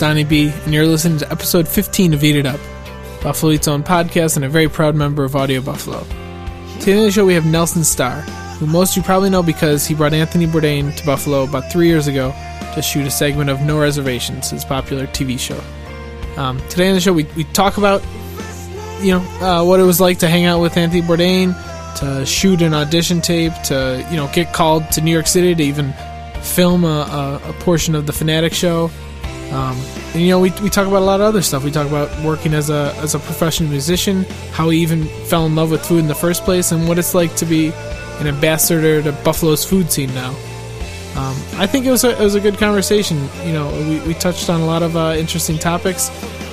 Donnie B, and you're listening to episode 15 of Eat It Up, Buffalo Eats Own podcast and a very proud member of Audio Buffalo. Today on the show we have Nelson Starr, who most of you probably know because he brought Anthony Bourdain to Buffalo about 3 years ago to shoot a segment of No Reservations, his popular TV show. Today on the show we talk about what it was like to hang out with Anthony Bourdain, to shoot an audition tape, to get called to New York City to even film a portion of the Fanatic show. And we talk about a lot of other stuff. We talk about working as a professional musician, how he even fell in love with food in the first place, and what it's like to be an ambassador to Buffalo's food scene now. I think it was a good conversation. We touched on a lot of interesting topics,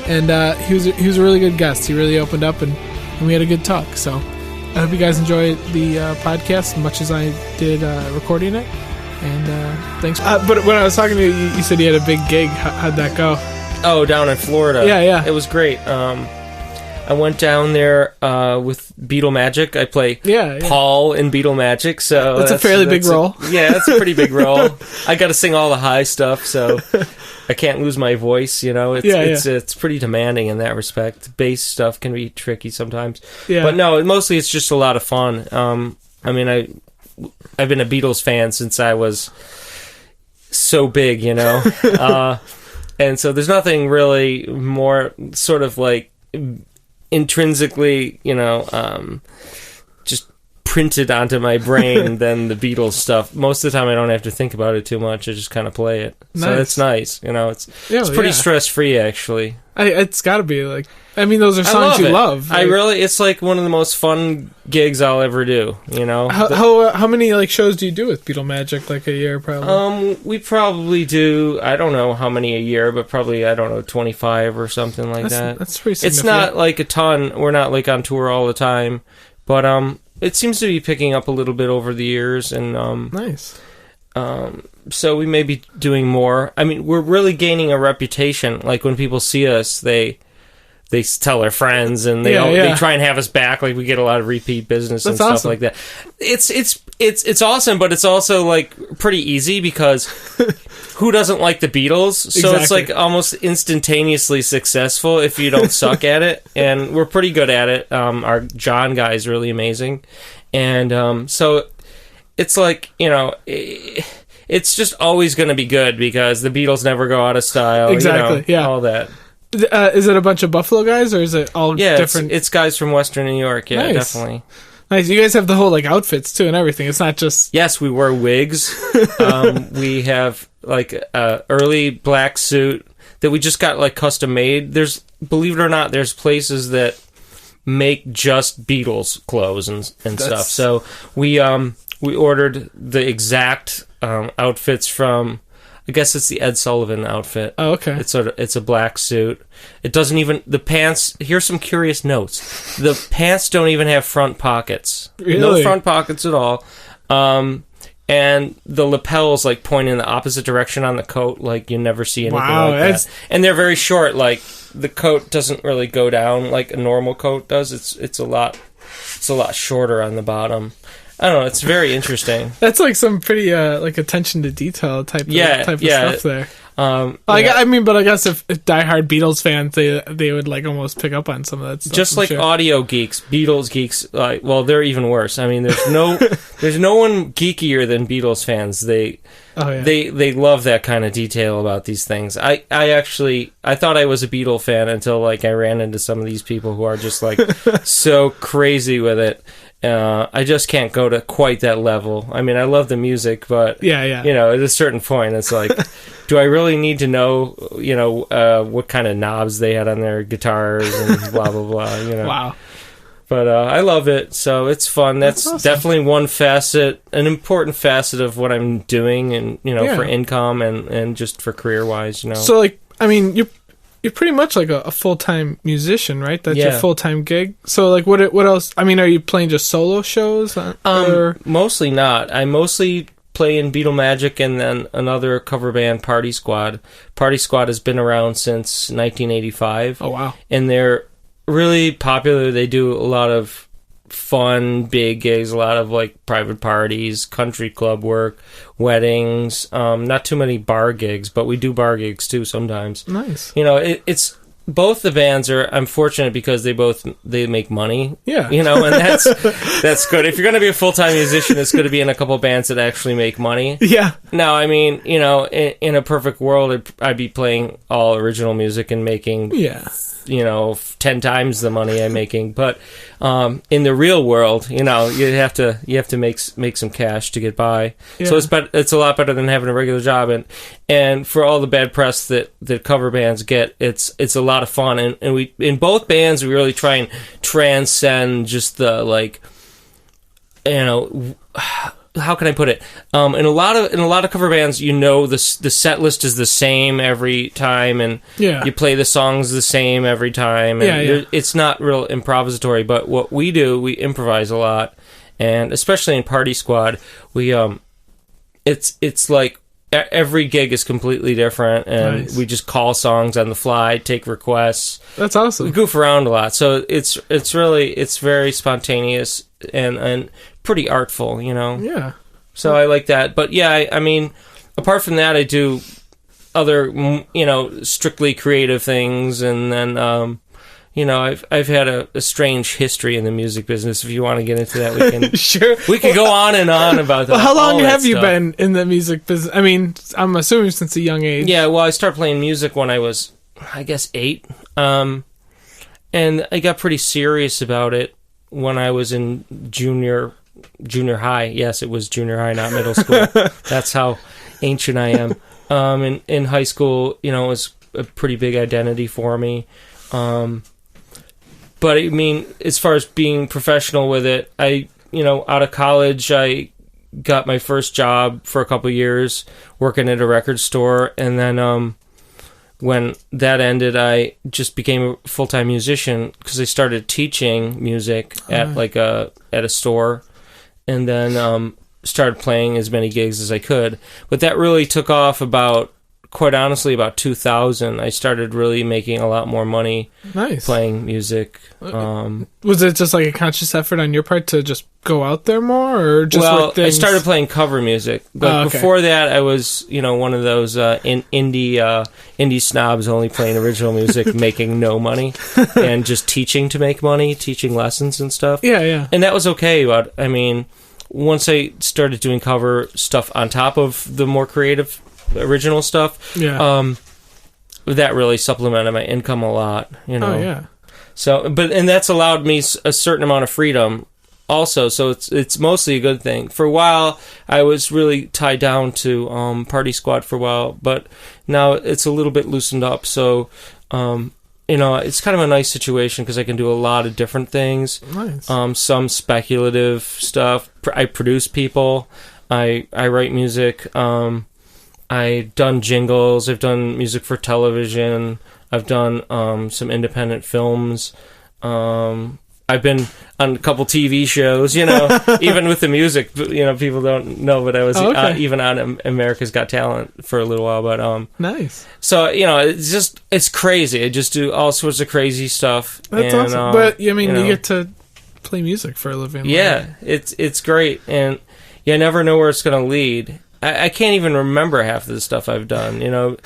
and he was a really good guest. He really opened up, and we had a good talk. So I hope you guys enjoy the podcast as much as I did recording it. And thanks. But when I was talking to you, you said you had a big gig. How'd that go? Oh, down in Florida. Yeah. It was great. I went down there with Beatle Magic. I play Paul in Beatle Magic. So that's a fairly big role. That's a pretty big role. I got to sing all the high stuff, so I can't lose my voice. It's pretty demanding in that respect. Bass stuff can be tricky sometimes. Yeah. But no, mostly it's just a lot of fun. I've been a Beatles fan since I was so big, and so there's nothing really more sort of like intrinsically, just printed onto my brain than the Beatles stuff. Most of the time I don't have to think about it too much. I just kind of play it. Nice. So it's nice. It's pretty stress-free, actually. It's got to be like... those are songs you love. Right? It's like one of the most fun gigs I'll ever do, How many shows do you do with Beatle Magic, like a year probably? We probably do, I don't know how many a year, but probably, 25 or something like that. That's pretty significant. It's not like a ton. We're not like on tour all the time, but it seems to be picking up a little bit over the years, and nice. So we may be doing more. We're really gaining a reputation. Like when people see us, they tell their friends, and they try and have us back. Like we get a lot of repeat business and stuff like that. It's awesome, but it's also like pretty easy because who doesn't like the Beatles? So It's like almost instantaneously successful if you don't suck at it, and we're pretty good at it. Our John guy is really amazing, and so it's like it's just always going to be good because the Beatles never go out of style. Exactly, all that. Is it a bunch of Buffalo guys, or is it all different? It's guys from Western New York. Yeah, nice. Definitely. Nice. You guys have the whole outfits too and everything. It's not just... Yes, we wear wigs. We have a early black suit that we just got custom made. Believe it or not, there's places that make just Beatles clothes and stuff. So we ordered the exact outfits from... I guess it's the Ed Sullivan outfit. Oh, okay. It's a black suit. It doesn't even... The pants... Here's some curious notes. The pants don't even have front pockets. Really? No front pockets at all. And the lapels point in the opposite direction on the coat. You never see anything like that. And they're very short. The coat doesn't really go down like a normal coat does. It's a lot shorter on the bottom. I don't know. It's very interesting. That's some pretty attention to detail type of stuff there. But I guess if diehard Beatles fans, they would almost pick up on some of that stuff. Just audio geeks, Beatles geeks. They're even worse. There's no one geekier than Beatles fans. They love that kind of detail about these things. I thought I was a Beatle fan until I ran into some of these people who are just so crazy with it. I just can't go to quite that level. I love the music, but at a certain point, it's do I really need to know, what kind of knobs they had on their guitars and blah blah blah. Wow. But I love it, so it's fun. That's awesome. Definitely an important facet of what I'm doing, and for income and just for career wise. So you're pretty much a full-time musician, right? That's your full-time gig. So what else? Are you playing just solo shows? Mostly not. I mostly play in Beatle Magic and then another cover band, Party Squad. Party Squad has been around since 1985. Oh wow! And they're really popular. They do a lot of fun, big gigs, a lot of like private parties, country club work, weddings, not too many bar gigs, but we do bar gigs too sometimes. Nice. You know, it's both the bands are, I'm fortunate because they make money. Yeah. You know, and that's good. If you're going to be a full-time musician, it's going to be in a couple bands that actually make money. Yeah. Now, I mean, you know, in a perfect world, I'd be playing all original music and making, you know, 10 times the money I'm making. But in the real world, you know, you have to make some cash to get by. Yeah. So it's a lot better than having a regular job. And for all the bad press that cover bands get, it's a lot of fun. And we, in both bands, we really try and transcend just the, like, you know, how can I put it? In a lot of cover bands, you know, the set list is the same every time, and you play the songs the same every time. And it's not real improvisatory. But what we do, we improvise a lot, and especially in Party Squad, we it's like every gig is completely different, and we just call songs on the fly, take requests. That's awesome. We goof around a lot, so it's very spontaneous and pretty artful, you know. Yeah. So I like that, but yeah, I mean, apart from that, I do other, you know, strictly creative things, and then you know, I've had a strange history in the music business. If you want to get into that, we can. Sure. We could go on and on about that. Well, how long have you been in the music business? I mean, I'm assuming since a young age. Yeah, well, I started playing music when I was, I guess, 8. And I got pretty serious about it when I was in junior high. Yes, it was junior high, not middle school. That's how ancient I am. In high school, you know, it was a pretty big identity for me. But I mean, as far as being professional with it, you know, out of college, I got my first job for a couple of years working at a record store, and then when that ended, I just became a full-time musician because I started teaching music at a store, and then started playing as many gigs as I could. But that really took off quite honestly, about 2000, I started really making a lot more money playing music. Was it just like a conscious effort on your part to just go out there more, or just work things? I started playing cover music, but before that, I was, you know, one of those indie snobs only playing original music, making no money, and just teaching to make money, teaching lessons and stuff. Yeah. And that was okay, but I mean, once I started doing cover stuff on top of the more creative original stuff, that really supplemented my income a lot, you know. Oh yeah. So, and that's allowed me a certain amount of freedom also, so it's mostly a good thing. For a while, I was really tied down to Party Squad for a while, but now it's a little bit loosened up, so you know, it's kind of a nice situation because I can do a lot of different things. Nice. Some speculative stuff. I produce people. I write music. I've done jingles. I've done music for television. I've done some independent films. I've been on a couple TV shows, you know, even with the music, you know, people don't know, but I was even on America's Got Talent for a little while, but nice. So, you know, it's crazy. I just do all sorts of crazy stuff. That's awesome. But, I mean, you get to play music for a living. Yeah, it's great, and you never know where it's going to lead. I can't even remember half of the stuff I've done, you know,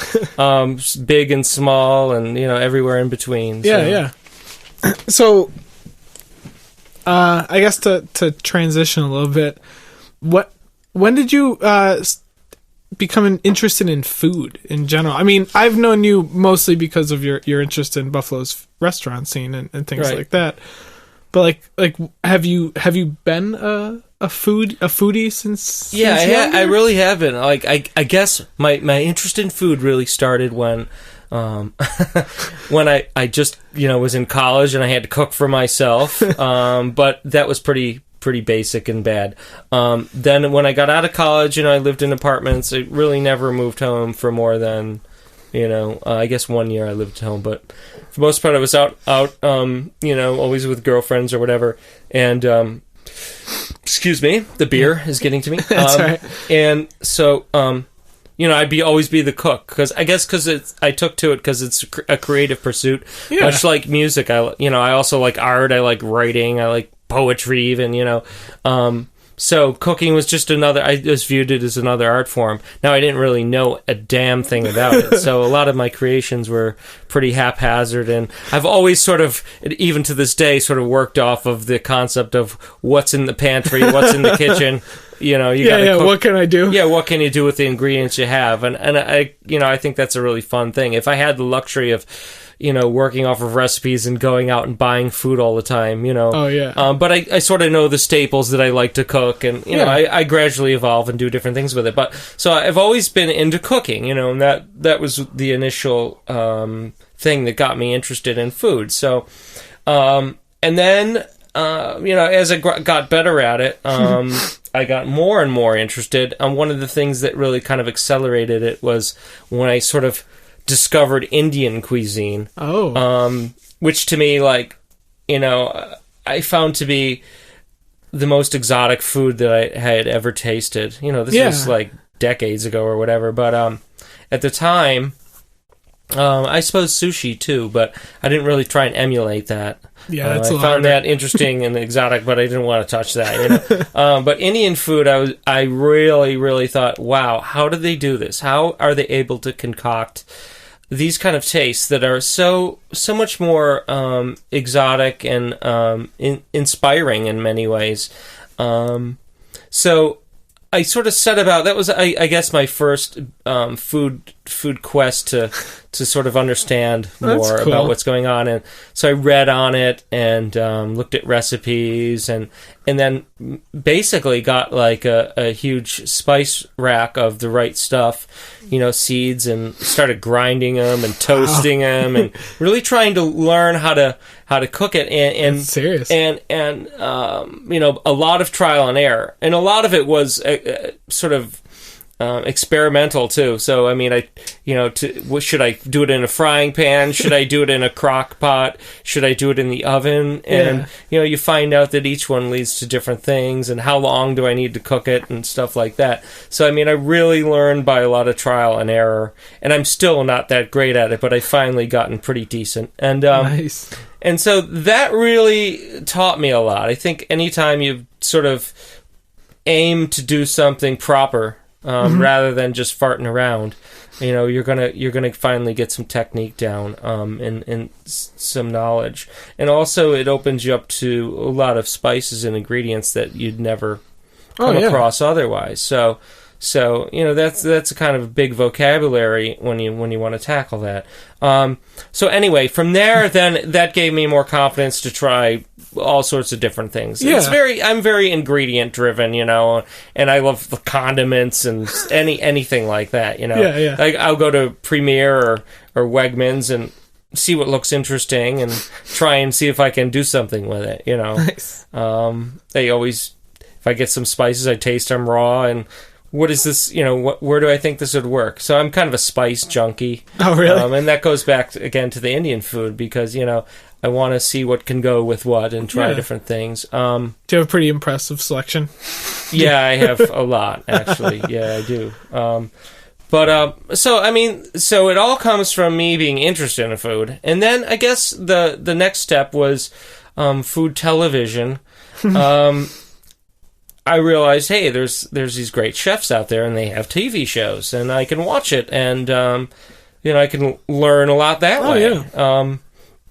big and small and, you know, everywhere in between. So. Yeah. So, I guess to transition a little bit, when did you become interested in food in general? I mean, I've known you mostly because of your interest in Buffalo's restaurant scene and things like that. But like, have you been a foodie since? Yeah, I really haven't. Like, I guess my interest in food really started when when I just, you know, was in college and I had to cook for myself. But that was pretty basic and bad. Then when I got out of college, you know, I lived in apartments. I really never moved home for more than, you know, I guess 1 year I lived at home, but for the most part I was out, you know, always with girlfriends or whatever. And, excuse me, the beer is getting to me. That's right. And so, you know, I'd always be the cook because I took to it because it's a creative pursuit, much like music. I also like art. I like writing. I like poetry even, so cooking was just I just viewed it as another art form. Now, I didn't really know a damn thing about it, so a lot of my creations were pretty haphazard, and I've always sort of, even to this day, sort of worked off of the concept of what's in the pantry, what's in the kitchen. Gotta cook. What can I do? Yeah, what can you do with the ingredients you have? And I think that's a really fun thing. If I had the luxury of, working off of recipes and going out and buying food all the time, Oh, yeah. But I sort of know the staples that I like to cook, and, I gradually evolve and do different things with it. But, so I've always been into cooking, and that was the initial thing that got me interested in food. So, and then, as I got better at it, I got more and more interested. And one of the things that really kind of accelerated it was when I sort of discovered Indian cuisine. Oh. Which to me, I found to be the most exotic food that I had ever tasted. This was decades ago or whatever. But at the time, I suppose sushi too, but I didn't really try and emulate that. Yeah, that's I found that interesting and exotic, but I didn't want to touch that. But Indian food, I really, really thought, wow, how do they do this? How are they able to concoct these kind of tastes that are so much more exotic and inspiring in many ways? So I sort of set about, that was, I guess, my first food quest to sort of understand more about what's going on. And so I read on it and looked at recipes and then basically got a huge spice rack of the right stuff, seeds, and started grinding them and toasting them and really trying to learn how to cook it. And that's serious. And a lot of trial and error, and a lot of it was sort of experimental too. So should I do it in a frying pan? Should I do it in a crock pot? Should I do it in the oven? And you find out that each one leads to different things, and how long do I need to cook it and stuff like that. So I really learned by a lot of trial and error, and I'm still not that great at it, but I finally gotten pretty decent. And nice. And so that really taught me a lot. I think anytime you sort of aim to do something proper, rather than just farting around, you're gonna finally get some technique down, and some knowledge, and also it opens you up to a lot of spices and ingredients that you'd never come across otherwise. So that's a kind of a big vocabulary when you want to tackle that. So anyway, from there, then that gave me more confidence to try all sorts of different things. Yeah. I'm very ingredient driven, and I love the condiments and anything like that, Yeah. Like I'll go to Premier or Wegmans and see what looks interesting and try and see if I can do something with it, Nice. They always, if I get some spices, I taste them raw and what is this, where do I think this would work? So I'm kind of a spice junkie. Oh, really? And that goes back, again, to the Indian food because, I want to see what can go with what and try different things. Do you have a pretty impressive selection? Yeah, I have a lot, actually. Yeah, I do. So it all comes from me being interested in food. And then I guess the next step was food television. I realized, hey, there's these great chefs out there, and they have TV shows, and I can watch it, and I can learn a lot that way. Yeah.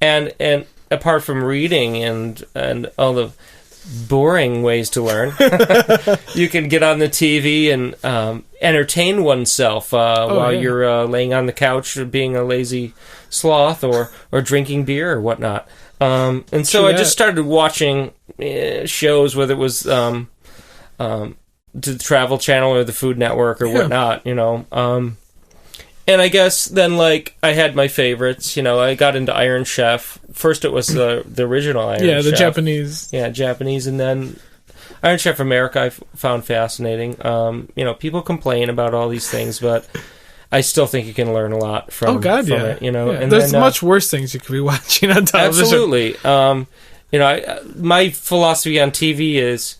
And apart from reading and all the boring ways to learn, you can get on the TV and entertain oneself while you're laying on the couch, or being a lazy sloth, or drinking beer or whatnot. And so I just started watching shows, whether it was to the Travel Channel or the Food Network or whatnot, and I guess then, I had my favorites. I got into Iron Chef. First, it was the original Iron Chef. Yeah, the Japanese. Yeah, Japanese, and then Iron Chef America I found fascinating. People complain about all these things, but I still think you can learn a lot from it. And there's much worse things you could be watching on television. Absolutely. My philosophy on TV is,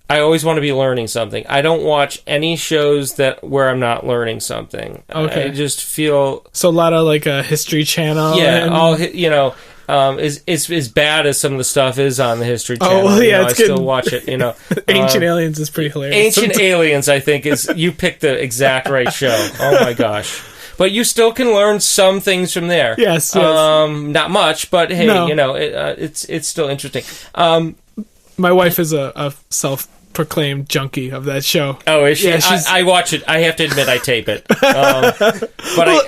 I always want to be learning something. I don't watch any shows where I'm not learning something. Okay. I just feel... So a lot of, a History Channel. Yeah, is as bad as some of the stuff is on the History Channel. Oh, well, yeah, I still watch it, Ancient Aliens is pretty hilarious. Ancient Aliens, I think, you picked the exact right show. Oh, my gosh. But you still can learn some things from there. Yes. Not much, but hey, it's still interesting. My wife is a self-proclaimed junkie of that show. Oh, is she? Yeah, I watch it. I have to admit, I tape it. But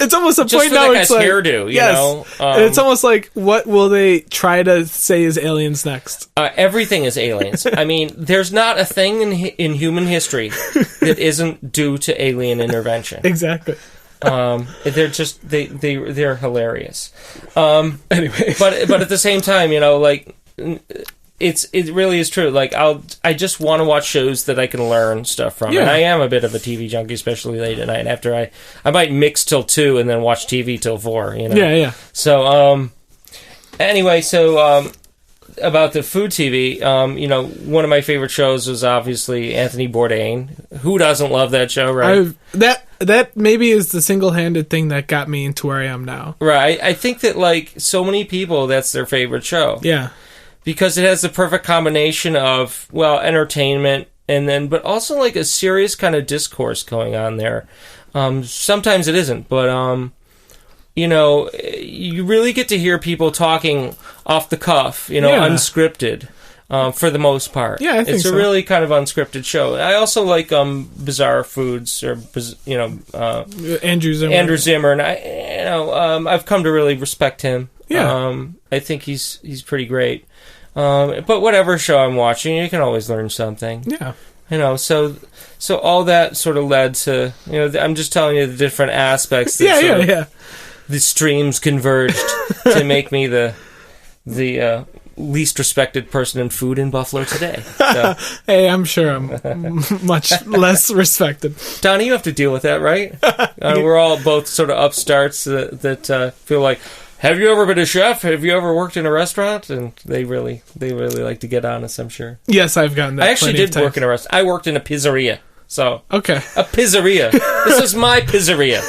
it's almost a point now. It's like hairdo, you know. It's almost like, what will they try to say is aliens next? Everything is aliens. I mean, there's not a thing in human history that isn't due to alien intervention. Exactly. They're just they're hilarious. Anyway, but at the same time, it really is true. Like I just want to watch shows that I can learn stuff from. Yeah. And I am a bit of a TV junkie, especially late at night. After I might mix till 2 and then watch TV till 4. Yeah. So anyway, about the food TV, one of my favorite shows was obviously Anthony Bourdain. Who doesn't love that show, right? That maybe is the single-handed thing that got me into where I am now. Right. I think that, like, so many people, that's their favorite show. Yeah. Because it has the perfect combination of, well, entertainment, but also, like, a serious kind of discourse going on there. Sometimes it isn't, but, you really get to hear people talking off the cuff, unscripted, for the most part. Yeah, I think it's a really kind of unscripted show. I also like Bizarre Foods, or Andrew Zimmer. Andrew Zimmer, and I've come to really respect him. Yeah, I think he's pretty great. But whatever show I'm watching, you can always learn something. Yeah. So all that sort of led to, I'm just telling you the different aspects. Yeah. The streams converged to make me the least respected person in food in Buffalo today. So. Hey, I'm sure I'm much less respected. Donnie, you have to deal with that, right? We're all both sort of upstarts that feel like, have you ever been a chef? Have you ever worked in a restaurant? And they really like to get on us, I'm sure. Yes, I've gotten that. I actually did work in a restaurant. I worked in a pizzeria. So okay, a pizzeria. This is my pizzeria.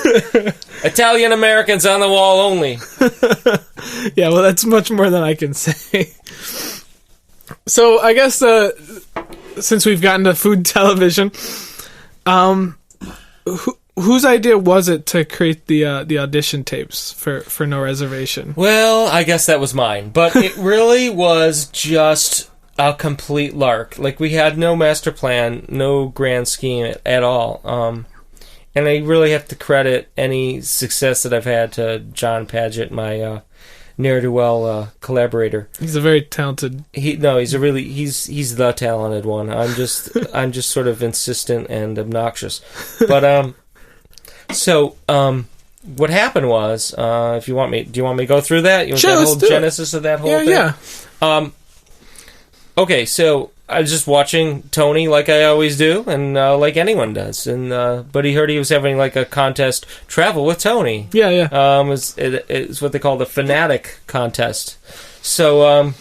Italian Americans on the wall only. Yeah, well, that's much more than I can say. So I guess since we've gotten to food television, whose idea was it to create the audition tapes for No Reservation? Well, I guess that was mine, but it really was just a complete lark. Like, we had no master plan, no grand scheme at all. And I really have to credit any success that I've had to John Padgett, my ne'er-do-well collaborator. He's a very talented. He's the talented one. I'm just sort of insistent and obnoxious. But what happened was, do you want me to go through that? You want sure, the whole genesis of that whole thing? Yeah. Okay, so I was just watching Tony like I always do, and like anyone does. And but he heard he was having like a contest, Travel with Tony. Yeah. It's what they call the Fanatic contest. So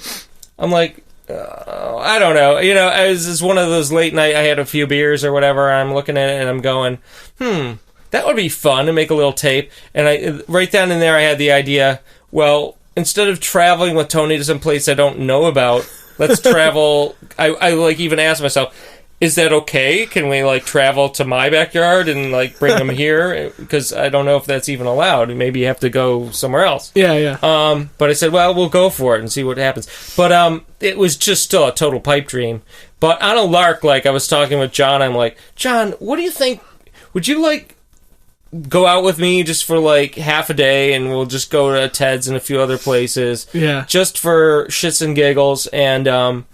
I'm like, I don't know. It was one of those late night. I had a few beers or whatever. And I'm looking at it and I'm going, that would be fun to make a little tape. And I right down in there, I had the idea. Well, instead of traveling with Tony to some place I don't know about. Let's travel. I like even asked myself, is that okay? Can we like travel to my backyard and like bring them here? Because I don't know if that's even allowed. Maybe you have to go somewhere else. Yeah. But I said, well, we'll go for it and see what happens. But it was just still a total pipe dream. But on a lark, like I was talking with John, I'm like, John, what do you think? Would you like go out with me just for like half a day and we'll just go to Ted's and a few other places just for shits and giggles, and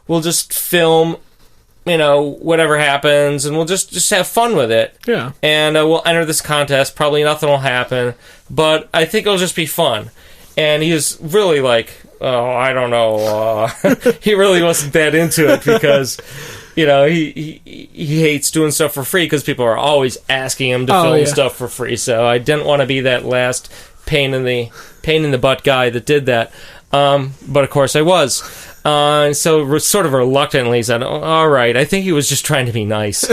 we'll just film whatever happens, and we'll just have fun with it, and we'll enter this contest. Probably nothing will happen, but I think it'll just be fun. And he was really like, oh, I don't know, he really wasn't that into it because he hates doing stuff for free because people are always asking him to film stuff for free. So I didn't want to be that last pain in the butt guy that did that. But of course I was. So sort of reluctantly said, all right, I think he was just trying to be nice.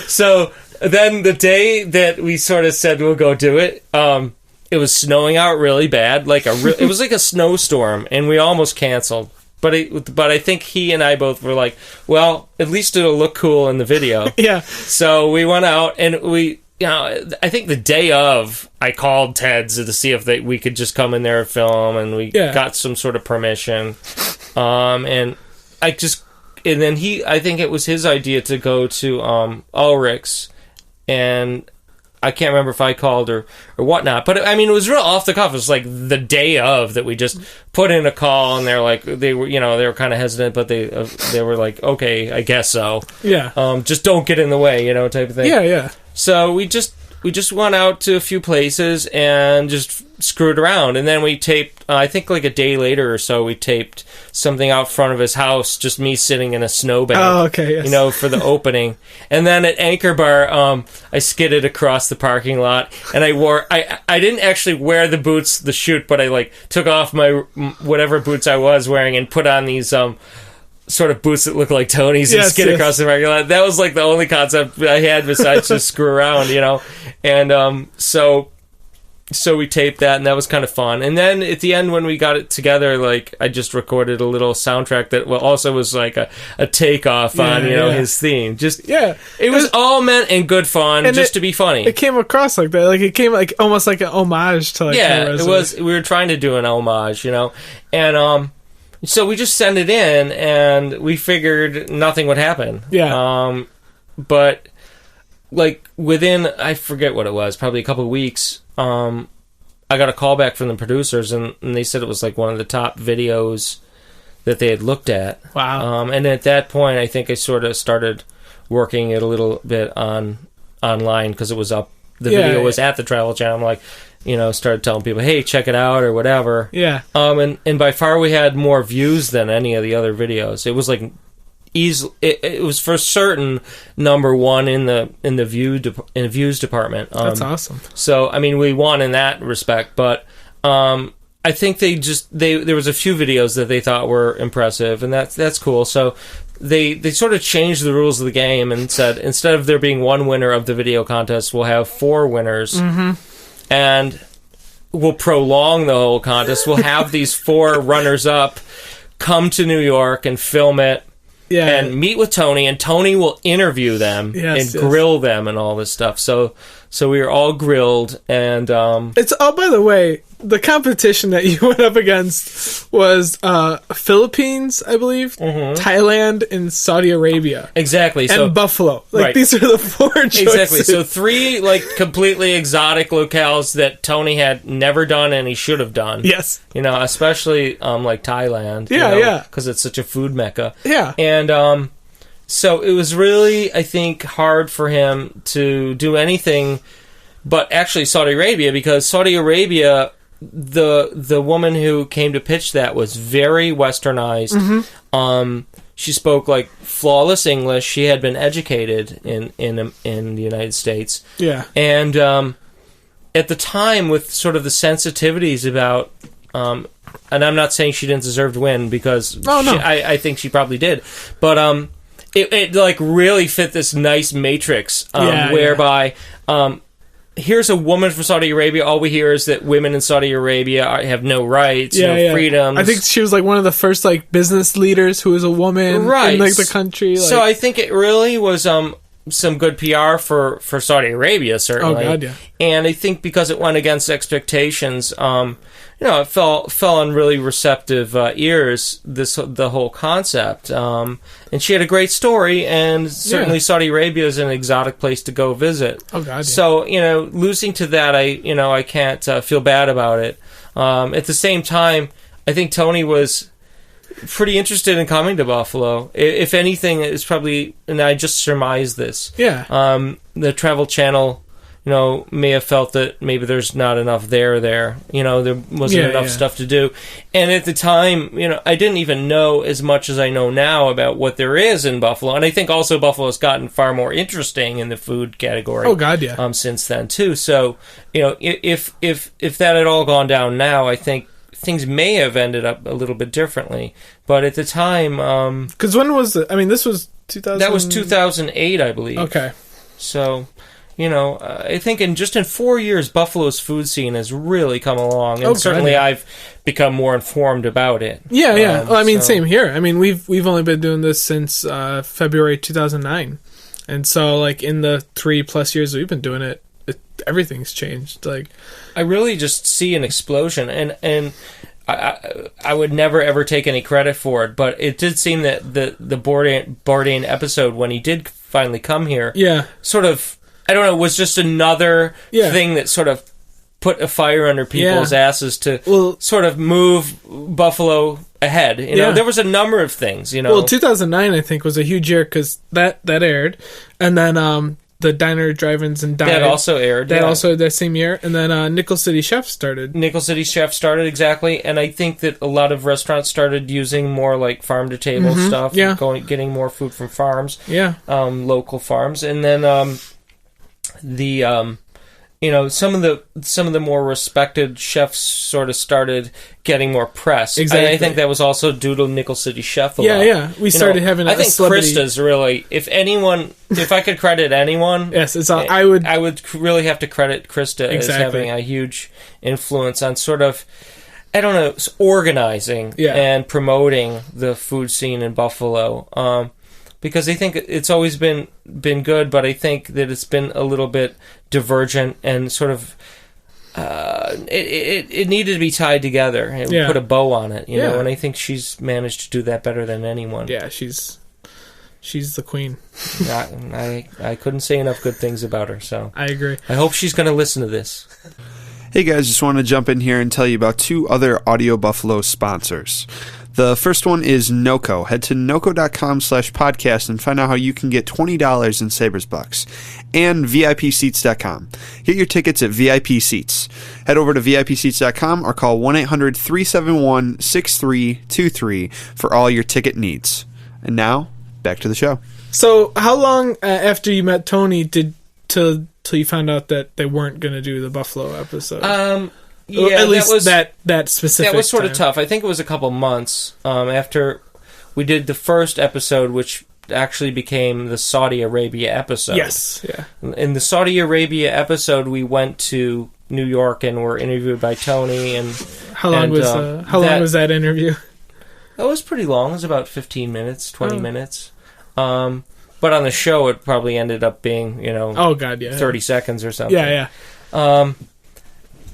So then the day that we sort of said we'll go do it, it was snowing out really bad, it was like a snowstorm, and we almost canceled. But I think he and I both were like, well, at least it'll look cool in the video. Yeah. So we went out, and I think the day of, I called Ted's to see if we could just come in there and film, and we got some sort of permission. And I think it was his idea to go to Ulrich's, and I can't remember if I called or whatnot, but I mean, it was real off the cuff. It was like the day of that we just put in a call, and they're like, they were kind of hesitant, but they were like, okay, I guess so. Yeah. Just don't get in the way, type of thing. Yeah, yeah. So we just went out to a few places and just screwed around, and then we taped. I think like a day later or so, we taped something out front of his house, just me sitting in a snowbank. Oh, okay, yes. For the opening. And then at Anchor Bar, I skidded across the parking lot, and I didn't actually wear the boots the shoot, but I took off my whatever boots I was wearing and put on these sort of boots that look like Tony's and skid across the parking lot. That was the only concept I had besides just screw around, And so we taped that, and that was kind of fun. And then at the end, when we got it together, I just recorded a little soundtrack that also was like a takeoff on his theme. It was all meant in good fun, and just to be funny. It came across like that. It came almost like an homage to it was. We were trying to do an homage, and so we just sent it in, and we figured nothing would happen. Yeah. But within, I forget what it was, probably a couple of weeks, I got a call back from the producers, and they said it was one of the top videos that they had looked at. Wow. And at that point, I think I sort of started working it a little bit online, because it was up. The video was at the Travel Channel. I'm started telling people, hey, check it out or whatever. Yeah. And by far we had more views than any of the other videos. It was it was for certain number one in the views department. That's awesome. So I mean, we won in that respect, but I think there was a few videos that they thought were impressive, and that's cool. So they sort of changed the rules of the game and said, instead of there being one winner of the video contest, we'll have 4 winners. Mm-hmm. And we'll prolong the whole contest. We'll have these 4 runners-up come to New York and film it, and meet with Tony, and Tony will interview them and grill them and all this stuff. So we were all grilled, and it's by the way, the competition that you went up against was Philippines, I believe, Thailand, and Saudi Arabia. Exactly. And Buffalo. These are the 4 choices. Exactly. So 3 completely exotic locales that Tony had never done and he should have done. Yes. Especially Thailand. Yeah. Because it's such a food mecca. Yeah. And so it was really, I think, hard for him to do anything but actually Saudi Arabia, because Saudi Arabia, the woman who came to pitch that was very westernized. Mm-hmm. She spoke flawless English. She had been educated in the United States. Yeah. And at the time, with sort of the sensitivities about, and I'm not saying she didn't deserve to win, because I think she probably did, but it really fit this nice matrix whereby. Here's a woman from Saudi Arabia. All we hear is that women in Saudi Arabia have no rights, no freedoms. I think she was one of the first business leaders who was a woman in the country. So I think it really was some good PR for Saudi Arabia, certainly. Oh God, yeah. And I think because it went against expectations, it fell on really receptive ears. The whole concept, and she had a great story, and certainly Saudi Arabia is an exotic place to go visit. Oh God, yeah. So losing to that, I can't feel bad about it. At the same time, I think Tony was pretty interested in coming to Buffalo. If anything, it's probably, and I just surmised this. Yeah. The Travel Channel, may have felt that maybe there's not enough there. There wasn't enough stuff to do. And at the time, I didn't even know as much as I know now about what there is in Buffalo. And I think also Buffalo's gotten far more interesting in the food category. Oh God, yeah. Since then too. So, if that had all gone down now, I think things may have ended up a little bit differently. But at the time, because when was it? I mean, this was 2000. That was 2008, I believe. Okay. So, I think in 4 years, Buffalo's food scene has really come along, and certainly I've become more informed about it. Yeah, yeah. Well, I mean, same here. I mean, we've only been doing this since February 2009, and so like in the 3+ years we've been doing it, everything's changed. Like, I really just see an explosion, and I would never ever take any credit for it, but it did seem that the Bourdain episode, when he did finally come here, sort of, I don't know, was just another thing that sort of put a fire under people's asses to sort of move Buffalo ahead. You know, there was a number of things. Well, 2009 I think was a huge year because that aired, and then the Diner, Drive-Ins, and Dive. That also aired. That also that same year. And then Nickel City Chef started. Nickel City Chef started, exactly. And I think that a lot of restaurants started using more like farm-to-table stuff. Yeah. Getting more food from farms. Yeah. Local farms. And then some of the more respected chefs sort of started getting more press. Exactly. And I think that was also due to Nickel City Chef a lot. Yeah. We started having I think Krista's really, if I could credit anyone, yes, it's all, I would really have to credit Krista as having a huge influence on sort of, I don't know, organizing and promoting the food scene in Buffalo. Because I think it's always been good, but I think that it's been a little bit divergent and sort of it needed to be tied together and put a bow on it, you know. And I think she's managed to do that better than anyone. Yeah, she's the queen. I couldn't say enough good things about her. So I agree. I hope she's going to listen to this. Hey guys, just want to jump in here and tell you about 2 other Audio Buffalo sponsors. The first one is NOCO. Head to NOCO.com/podcast and find out how you can get $20 in Sabres Bucks. And VIPseats.com. Get your tickets at VIP Seats. Head over to VIPseats.com or call 1-800-371-6323 for all your ticket needs. And now, back to the show. So, how long after you met Tony till you found out that they weren't going to do the Buffalo episode? Yeah, at least that specific. That was sort time. of tough. I think it was a couple months after we did the first episode, which actually became the Saudi Arabia episode. Yes, yeah. In the Saudi Arabia episode, we went to New York and were interviewed by Tony. And how long was that interview? It was pretty long. It was about 15 minutes, 20 minutes. But on the show, it probably ended up being 30 seconds or something. Yeah.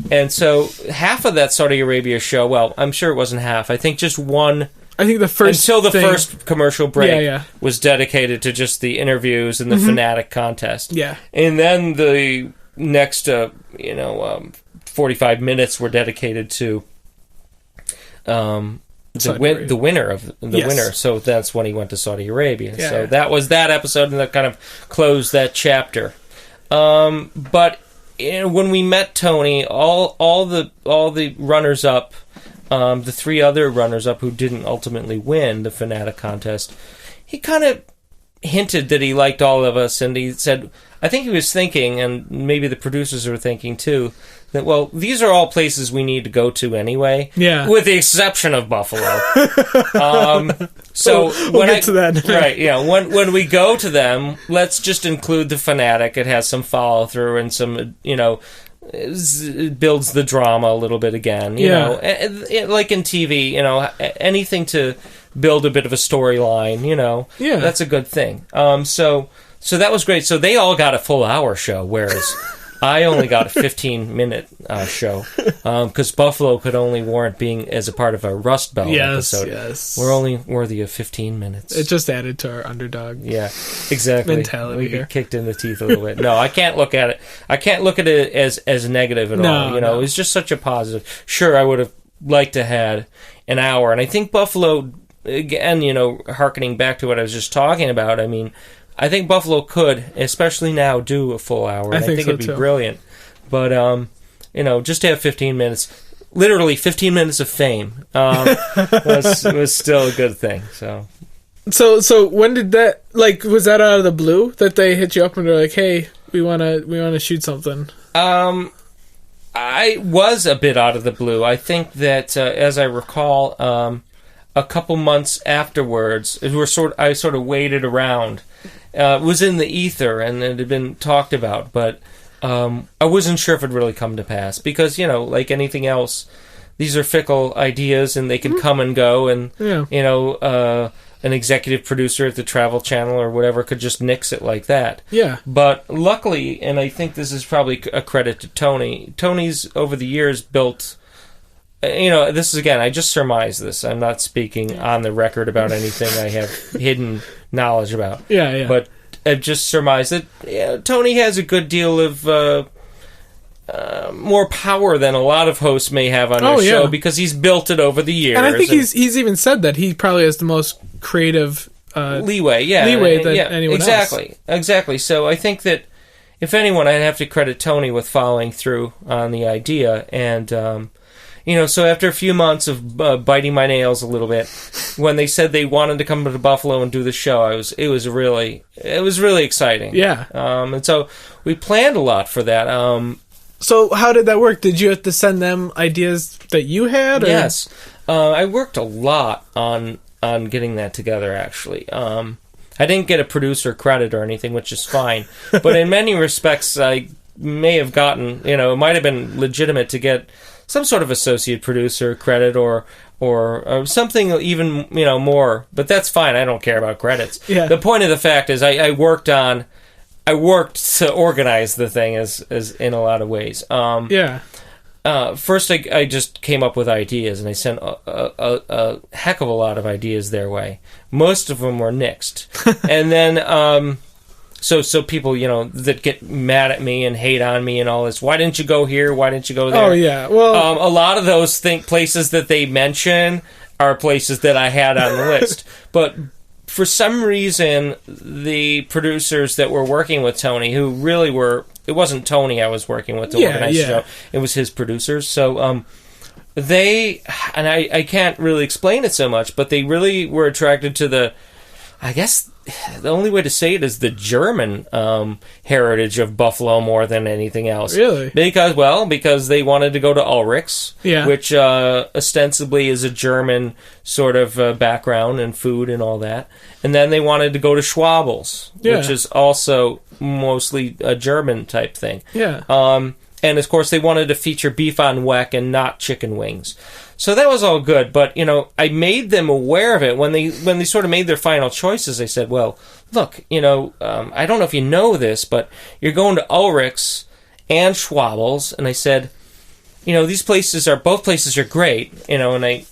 And so half of that Saudi Arabia show, well, I'm sure it wasn't half. I think just one. I think the first first commercial break was dedicated to just the interviews and the Fanatic contest. Yeah. And then the next 45 minutes were dedicated to the winner of the winner. So that's when he went to Saudi Arabia. Yeah. So that was that episode, and that kind of closed that chapter. But when we met Tony, all the runners up, the 3 other runners up who didn't ultimately win the Fanatic contest, he kind of hinted that he liked all of us, and he said, I think he was thinking, and maybe the producers were thinking too, that, well, these are all places we need to go to anyway, with the exception of Buffalo. So we'll get to that. Right, yeah. When we go to them, let's just include the Fanatic. It has some follow through and some, it builds the drama a little bit again. You know, like in TV, anything to build a bit of a storyline. That's a good thing. So that was great. So they all got a full hour show, whereas I only got a 15-minute show because Buffalo could only warrant being as a part of a Rust Belt episode. Yes. We're only worthy of 15 minutes. It just added to our underdog mentality we here. get kicked in the teeth a little bit. No, I can't look at it. I can't look at it as negative at all. It was just such a positive. Sure, I would have liked to had an hour, and I think Buffalo, again, hearkening back to what I was just talking about. I mean, I think Buffalo could, especially now, do a full hour. I think it'd be brilliant. But, just to have 15 minutes, literally 15 minutes of fame, was still a good thing. So when did that, was that out of the blue that they hit you up and they're like, hey, we want to shoot something? I was a bit out of the blue. I think that, as I recall, a couple months afterwards, I sort of waited around. was in the ether and it had been talked about, but I wasn't sure if it would really come to pass because, like anything else, these are fickle ideas and they can come and go, and an executive producer at the Travel Channel or whatever could just nix it like that. Yeah. But luckily, and I think this is probably a credit to Tony, Tony's over the years built, this is, again, I just surmise this. I'm not speaking on the record about anything I have hidden knowledge about. Yeah. But I've just surmised that Tony has a good deal of more power than a lot of hosts may have on his show because he's built it over the years. And I think he's even said that he probably has the most creative leeway than anyone else. Exactly. So I think that if anyone, I'd have to credit Tony with following through on the idea. And so after a few months of biting my nails a little bit, when they said they wanted to come to Buffalo and do the show, it was really exciting. Yeah. And so we planned a lot for that. So how did that work? Did you have to send them ideas that you had? Or? Yes. I worked a lot on getting that together, actually. I didn't get a producer credit or anything, which is fine. But in many respects, I may have gotten, it might have been legitimate to get some sort of associate producer credit or something even, more. But that's fine. I don't care about credits. Yeah. The point of the fact is I worked to organize the thing as in a lot of ways. First, I just came up with ideas, and I sent a heck of a lot of ideas their way. Most of them were nixed. And then, so people, that get mad at me and hate on me and all this, why didn't you go here? Why didn't you go there? Oh, yeah. Well, a lot of those places that they mention are places that I had on the list. But for some reason, the producers that were working with Tony, who really were, it wasn't Tony I was working with to organize the show, it was his producers. So they, and I can't really explain it so much, but they really were attracted to I guess the only way to say it is the German heritage of Buffalo more than anything else. Really? Because they wanted to go to Ulrich's, yeah, which ostensibly is a German sort of background and food and all that. And then they wanted to go to Schwabel's, which is also mostly a German type thing. Yeah. And of course they wanted to feature beef on weck and not chicken wings. So that was all good, but I made them aware of it when they sort of made their final choices. I said, "Well, look, I don't know if you know this, but you're going to Ulrich's and Schwabel's," and I said, both places are great, and I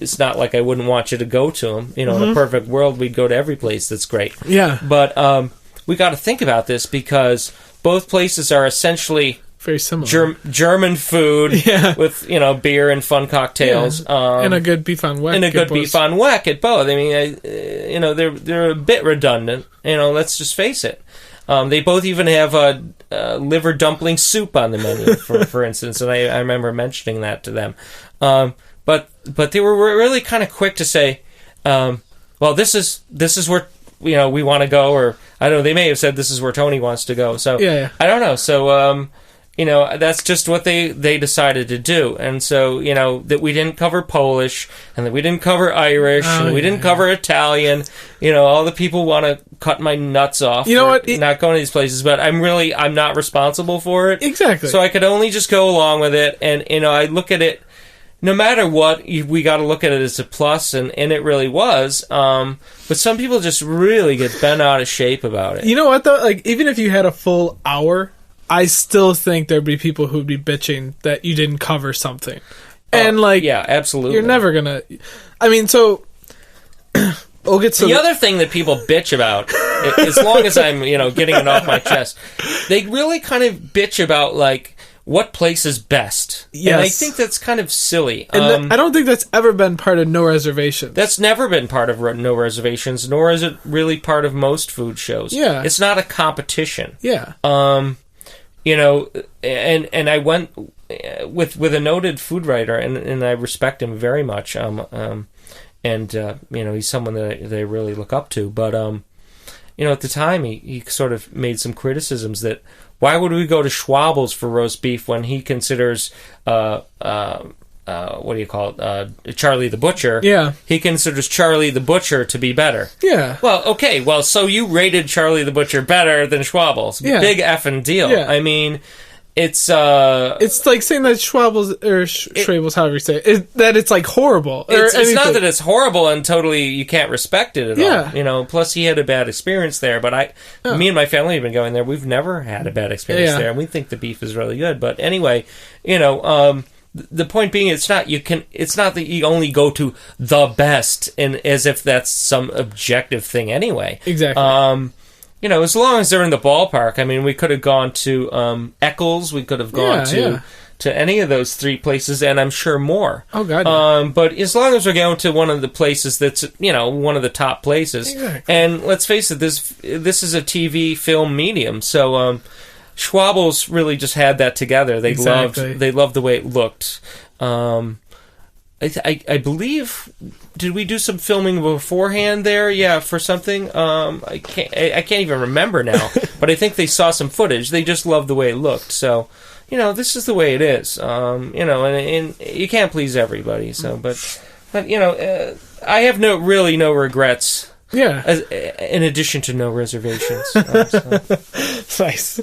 it's not like I wouldn't want you to go to them. In a perfect world, we'd go to every place that's great. Yeah, but we got to think about this because both places are essentially very similar. German food with, beer and fun cocktails. And a good beef on weck. Beef on weck at both. I mean, they're a bit redundant. Let's just face it. They both even have liver dumpling soup on the menu, for instance, and I remember mentioning that to them. But they were really kind of quick to say, well, this is where we want to go, or I don't know. They may have said this is where Tony wants to go. So I don't know. So that's just what they decided to do. And so, that we didn't cover Polish, and that we didn't cover Irish, and we didn't cover Italian. All the people want to cut my nuts off not going to these places, but I'm not responsible for it. Exactly. So I could only just go along with it, and, I look at it, no matter what, we got to look at it as a plus, and it really was. But some people just really get bent out of shape about it. You know what, though? Like, even if you had a full hour, I still think there'd be people who'd be bitching that you didn't cover something. And, yeah, absolutely. You're never gonna... I mean, so... we'll get to the other thing that people bitch about, as long as I'm, getting it off my chest, they really kind of bitch about, what place is best. Yes. And I think that's kind of silly. And I don't think that's ever been part of No Reservations. That's never been part of No Reservations, nor is it really part of most food shows. Yeah. It's not a competition. Yeah. And I went with a noted food writer, and I respect him very much. He's someone that I really look up to. But at the time, he sort of made some criticisms that why would we go to Schwabel's for roast beef when he considers what do you call it? Charlie the Butcher. Yeah. He considers Charlie the Butcher to be better. Yeah. Well, okay. Well, so you rated Charlie the Butcher better than Schwabbles. Yeah. Big effing deal. Yeah. I mean, it's like saying that Schwabbles or Schwabbles, however you say it, that it's like horrible. It's not that it's horrible and totally you can't respect it at all. Plus he had a bad experience there, but me and my family have been going there. We've never had a bad experience there, and we think the beef is really good. But anyway, the point being, it's not that you only go to the best, and as if that's some objective thing anyway. Exactly. As long as they're in the ballpark. I mean, we could have gone to Eccles. We could have gone to any of those three places, and I'm sure more. Oh, God. But as long as we're going to one of the places that's, one of the top places. Exactly. And let's face it, this is a TV film medium, so Schwabbles really just had that together. They loved the way it looked. I believe, did we do some filming beforehand there? Yeah, for something. I can't even remember now. But I think they saw some footage. They just loved the way it looked. So, this is the way it is. And you can't please everybody. So, but I have no regrets. Yeah. In addition to No Reservations. Nice.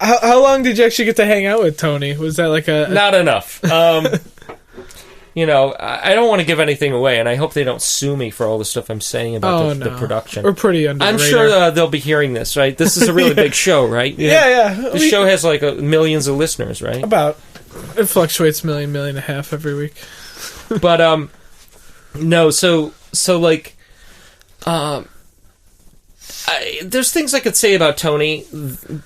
How long did you actually get to hang out with Tony? Was that like Not enough. I don't want to give anything away, and I hope they don't sue me for all the stuff I'm saying about the production. We're pretty under the I'm radar. Sure they'll be hearing this, right? This is a really big show, right? Yeah. The show has like millions of listeners, right? About. It fluctuates million and a half every week. But, no, so like, there's things I could say about Tony,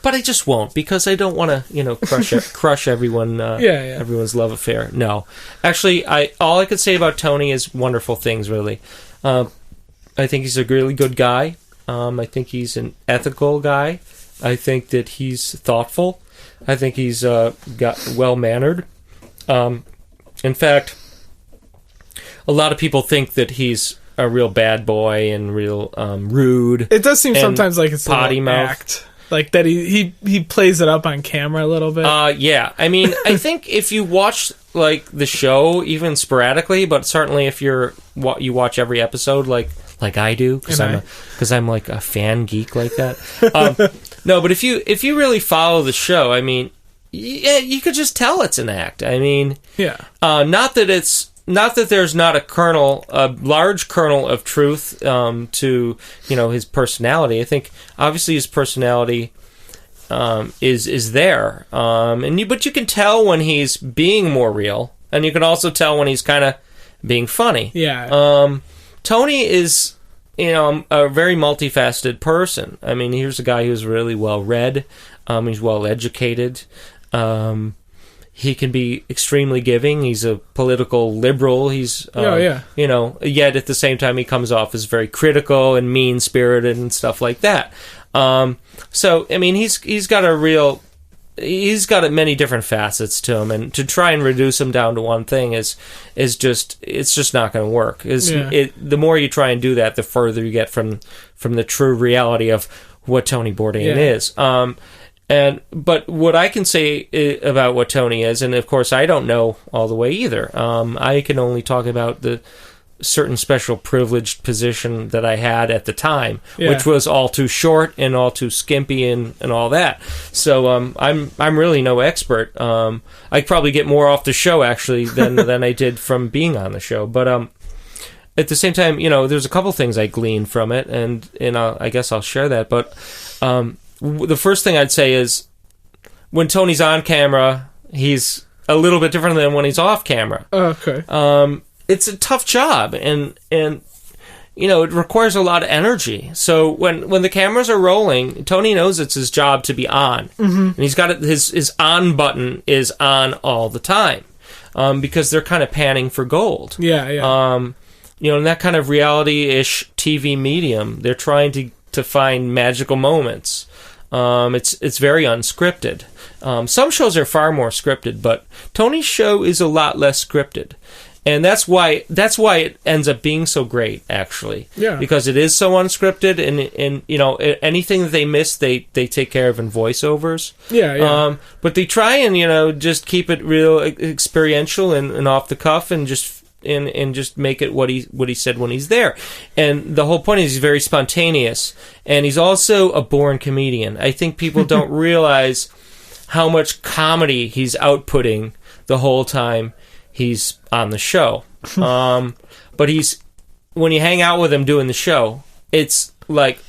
but I just won't, because I don't want to, crush everyone, everyone's love affair. No, actually, all I could say about Tony is wonderful things. Really, I think he's a really good guy. I think he's an ethical guy. I think that he's thoughtful. I think he's got well-mannered. In fact, a lot of people think that he's a real bad boy and real rude. It does seem sometimes like it's potty a mouth. act. Like that he plays it up on camera a little bit. Yeah. I mean, I think if you watch like the show, even sporadically, but certainly if you watch every episode, like I do, because I'm like a fan geek like that. No, but if you really follow the show, I mean, yeah, you could just tell it's an act. I mean, not that there's not a large kernel of truth to his personality. I think obviously his personality is there, but you can tell when he's being more real, and you can also tell when he's kind of being funny. Yeah. Tony is a very multifaceted person. I mean, here's a guy who's really well read. He's well educated. He can be extremely giving. He's a political liberal. He's, yet at the same time he comes off as very critical and mean-spirited and stuff like that. So, I mean, he's got many different facets to him, and to try and reduce him down to one thing it's just not going to work. The more you try and do that, the further you get from the true reality of what Tony Bourdain is. But what I can say about what Tony is, and of course I don't know all the way either. I can only talk about the certain special privileged position that I had at the time, which was all too short and all too skimpy and all that. So I'm really no expert. I probably get more off the show actually than I did from being on the show. But at the same time, there's a couple things I gleaned from it, and I guess I'll share that. But the first thing I'd say is when Tony's on camera, he's a little bit different than when he's off camera. Okay. It's a tough job, and it requires a lot of energy. So when the cameras are rolling, Tony knows it's his job to be on, and he's got it. His on button is on all the time, because they're kind of panning for gold. Yeah. In that kind of reality-ish TV medium, they're trying to find magical moments. It's very unscripted. Some shows are far more scripted, but Tony's show is a lot less scripted. And that's why it ends up being so great, actually. Yeah. Because it is so unscripted, and you know, anything that they miss, they take care of in voiceovers. Yeah. But they try and, you know, just keep it real experiential and off the cuff, and just make it what he said when he's there. And the whole point is he's very spontaneous, and he's also a born comedian. I think people don't realize how much comedy he's outputting the whole time he's on the show. But when you hang out with him doing the show, it's like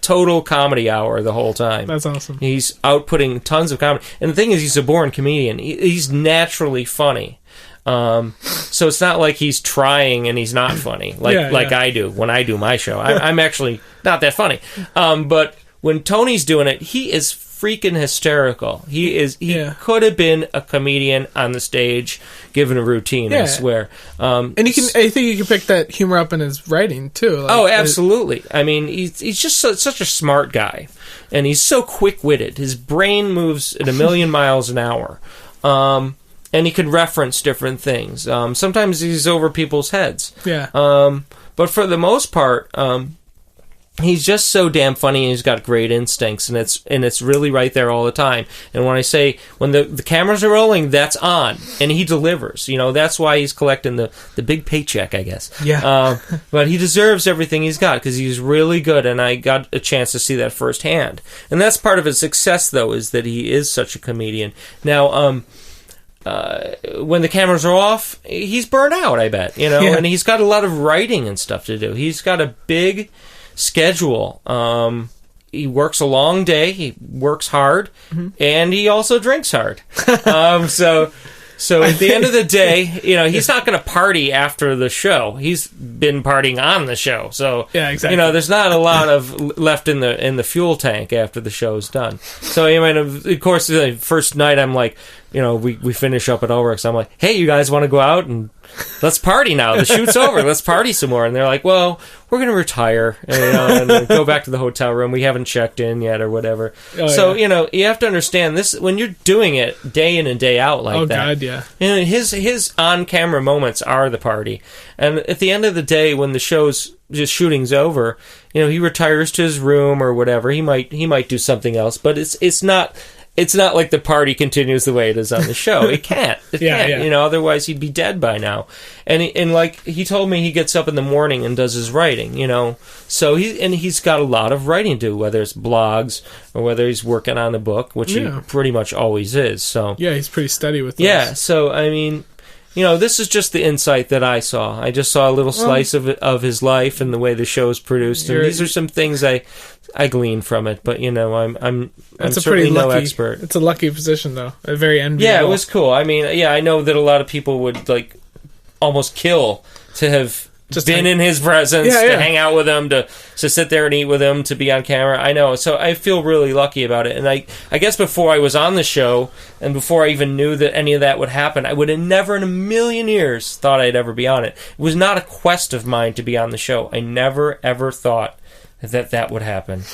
total comedy hour the whole time. That's awesome. He's outputting tons of comedy. And the thing is, he's a born comedian. He's naturally funny. So it's not like he's trying and he's not funny, like I do when I do my show. I'm actually not that funny. But when Tony's doing it, he is freaking hysterical. He could have been a comedian on the stage given a routine, I swear. And I think you can pick that humor up in his writing too. Like, absolutely. I mean, he's just such a smart guy, and he's so quick-witted. His brain moves at 1,000,000 miles an hour. And he can reference different things. Sometimes he's over people's heads. Yeah. But for the most part, he's just so damn funny, and he's got great instincts, and it's really right there all the time. And when I say, when the cameras are rolling, that's on, and he delivers. You know, that's why he's collecting the big paycheck, I guess. Yeah. But he deserves everything he's got, because he's really good, and I got a chance to see that firsthand. And that's part of his success, though, is that he is such a comedian. Now, when the cameras are off, he's burnt out, I bet, you know, and he's got a lot of writing and stuff to do. He's got a big schedule. He works a long day, he works hard, and he also drinks hard. So at the end of the day, you know, he's not going to party after the show. He's been partying on the show. So, yeah, exactly. You know, there's not a lot of left in the fuel tank after the show's done. So, I mean, of course, the first night I'm like, you know, we finish up at Ulrich's. I'm like, hey, you guys want to go out and let's party now. The shoot's over. Let's party some more. And they're like, well, we're going to retire and go back to the hotel room. We haven't checked in yet or whatever. You know, you have to understand this when you're doing it day in and day out like that. Oh, God, yeah. You know, his on-camera moments are the party. And at the end of the day, when the shooting's over, you know, he retires to his room or whatever. He might do something else, but it's not like the party continues the way it is on the show. It can't. It can't. Yeah. You know, otherwise he'd be dead by now. And like he told me, he gets up in the morning and does his writing. You know, so he's got a lot of writing to do, whether it's blogs or whether he's working on a book, which he pretty much always is. So yeah, he's pretty steady with this. Yeah. So I mean, you know, this is just the insight that I saw. I just saw a little slice of his life and the way the show's produced. And these are some things I glean from it, but you know, I'm certainly no expert. It's a lucky position, though. A very enviable. Yeah, it was cool. I mean, yeah, I know that a lot of people would like almost kill to have just been in his presence, to hang out with him, to sit there and eat with him, to be on camera. I know, so I feel really lucky about it. And I guess before I was on the show, and before I even knew that any of that would happen, I would have never in a million years thought I'd ever be on it. It was not a quest of mine to be on the show. I never ever thought that would happen.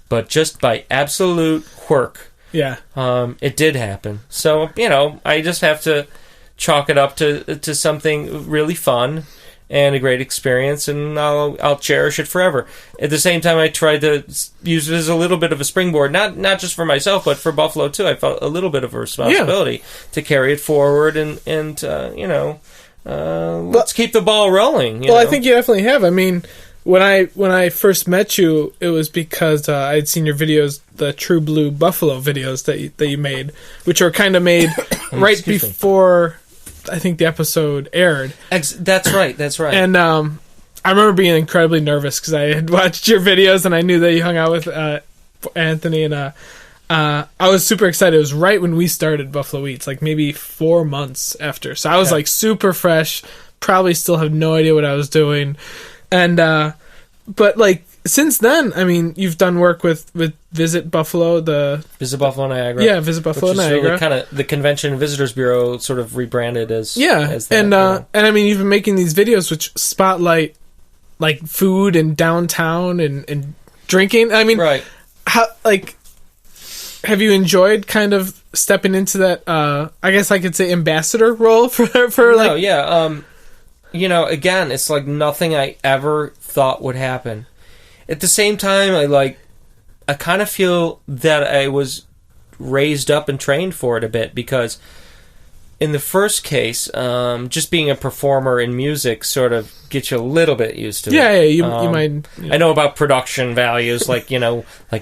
But just by absolute quirk, it did happen. So, you know, I just have to chalk it up to something really fun and a great experience, and I'll cherish it forever. At the same time, I tried to use it as a little bit of a springboard, not just for myself, but for Buffalo too. I felt a little bit of a responsibility to carry it forward, and you know, let's keep the ball rolling. You know? I think you definitely have. I mean, when I first met you, it was because I'd seen your videos, the True Blue Buffalo videos that you made, which are kind of made right before I think the episode aired. That's right. And I remember being incredibly nervous because I had watched your videos and I knew that you hung out with Anthony, and I was super excited. It was right when we started Buffalo Eats, like maybe 4 months after. So I was like super fresh, probably still have no idea what I was doing. And but like since then, I mean, you've done work with Visit Buffalo, Visit Buffalo Niagara. Yeah, Visit Buffalo Niagara. Really kind of the Convention and Visitors Bureau sort of rebranded as as that, and I mean, you've been making these videos which spotlight like food and downtown and drinking. I mean, right? How have you enjoyed kind of stepping into that, I guess I could say ambassador role for like... Again, it's like nothing I ever thought would happen. At the same time, I kind of feel that I was raised up and trained for it a bit, because in the first case, just being a performer in music sort of gets you a little bit used to it. Yeah, you might... I know about production values, like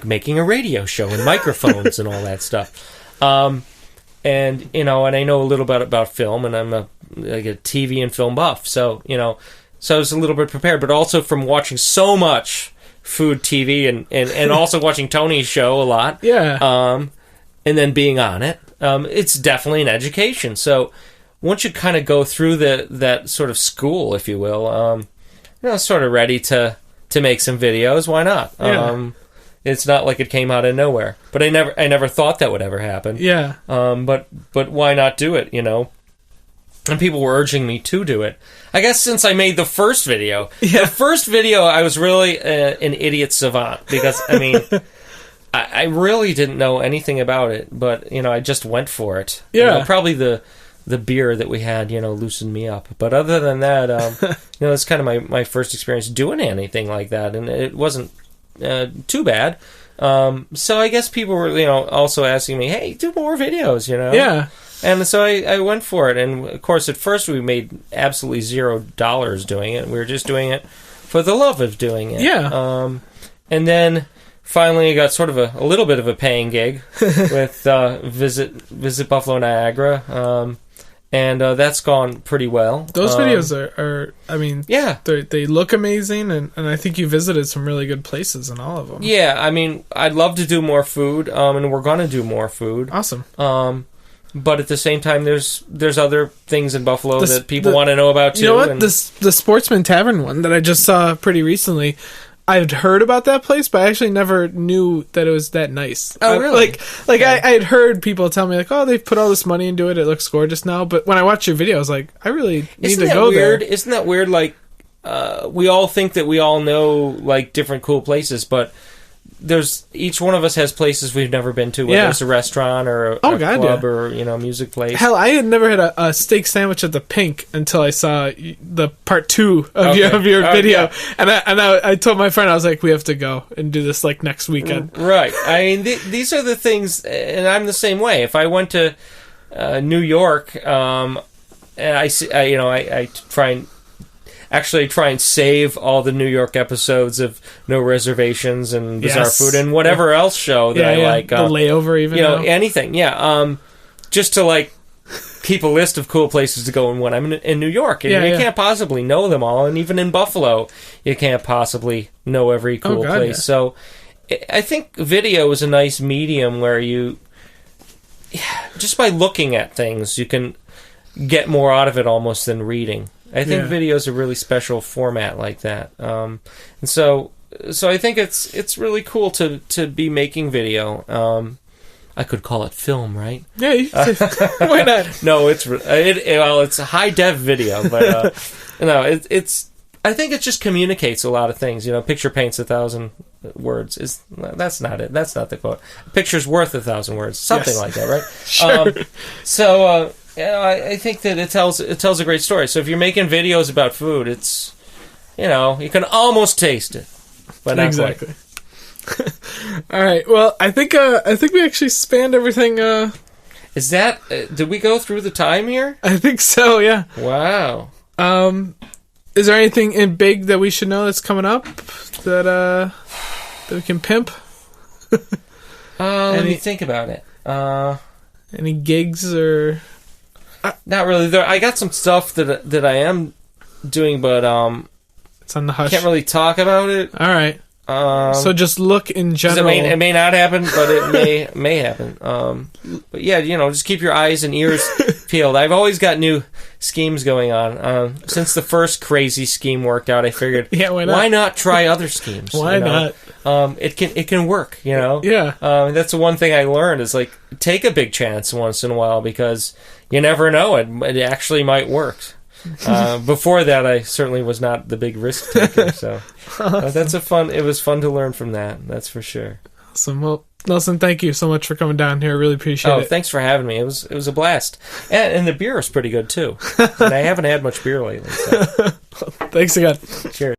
making a radio show and microphones and all that stuff. And I know a little bit about film, and I'm a TV and film buff, so I was a little bit prepared, but also from watching so much food TV and also watching Tony's show a lot. Yeah. And then being on it, it's definitely an education. So once you kind of go through that sort of school, if you will, sort of ready to make some videos, why not? Yeah. It's not like it came out of nowhere, but I never thought that would ever happen. Yeah. But why not do it? And people were urging me to do it. I guess since I made the first video, I was really an idiot savant, because I really didn't know anything about it, but I just went for it. Yeah. Probably the beer that we had, loosened me up. But other than that, it's kind of my first experience doing anything like that, and it wasn't too bad. So I guess people were, also asking me, hey, do more videos, Yeah. And so I went for it. And, of course, at first we made absolutely $0 doing it. We were just doing it for the love of doing it. Yeah. And then finally I got sort of a little bit of a paying gig with Visit Buffalo Niagara. And that's gone pretty well. Those videos are they look amazing, and I think you visited some really good places in all of them. Yeah, I'd love to do more food, and we're going to do more food. Awesome. But at the same time, there's other things in Buffalo that people want to know about too. You know what? The Sportsman Tavern one that I just saw pretty recently, I'd heard about that place, but I actually never knew that it was that nice. Oh, really? I had heard people tell me, oh, they've put all this money into it, it looks gorgeous now. But when I watched your video, I was like, I really need to go there. Isn't that weird? We all think that we all know, different cool places, but each one of us has places we've never been to, whether it's a restaurant or a club or music place. Hell, I had never had a steak sandwich at the Pink until I saw the part 2 of your video, yeah. and I told my friend, I was like, we have to go and do this next weekend. Right. These are the things, and I'm the same way. If I went to New York, and I try and save all the New York episodes of No Reservations and Bizarre Food and whatever else show that I like. The Layover, even anything. Yeah, just to keep a list of cool places to go when I'm in New York, and you can't possibly know them all. And even in Buffalo, you can't possibly know every cool place. Yeah. So I think video is a nice medium where you, just by looking at things, you can get more out of it almost than reading. I think video is a really special format like that, and so I think it's really cool to be making video. I could call it film, right? Yeah, you could. Why not? No, it's a high def video, but it's. I think it just communicates a lot of things. Picture paints 1,000 words. That's not it. That's not the quote. A picture's worth 1,000 words. Something like that, right? Sure. I think that it tells a great story. So if you're making videos about food, it's you can almost taste it, but not exactly. All right. Well, I think we actually spanned everything. Is that? Did we go through the time here? I think so. Yeah. Wow. Is there anything in big that we should know that's coming up that we can pimp? Let me think about it. Any gigs or? Not really. I got some stuff that I am doing, but it's on the hush. Can't really talk about it. All right. So just look in general. It may not happen, but it may happen. But yeah, just keep your eyes and ears peeled. I've always got new schemes going on. Since the first crazy scheme worked out, I figured, why not try other schemes? Why not? It can work. Yeah. That's the one thing I learned is take a big chance once in a while, because you never know, it actually might work. Before that, I certainly was not the big risk taker. So awesome. it was fun to learn from that. That's for sure. Awesome. Well, Nelson, thank you so much for coming down here. I really appreciate it. Oh, thanks for having me. It was a blast. And the beer is pretty good, too. And I haven't had much beer lately. So. Thanks again. Cheers.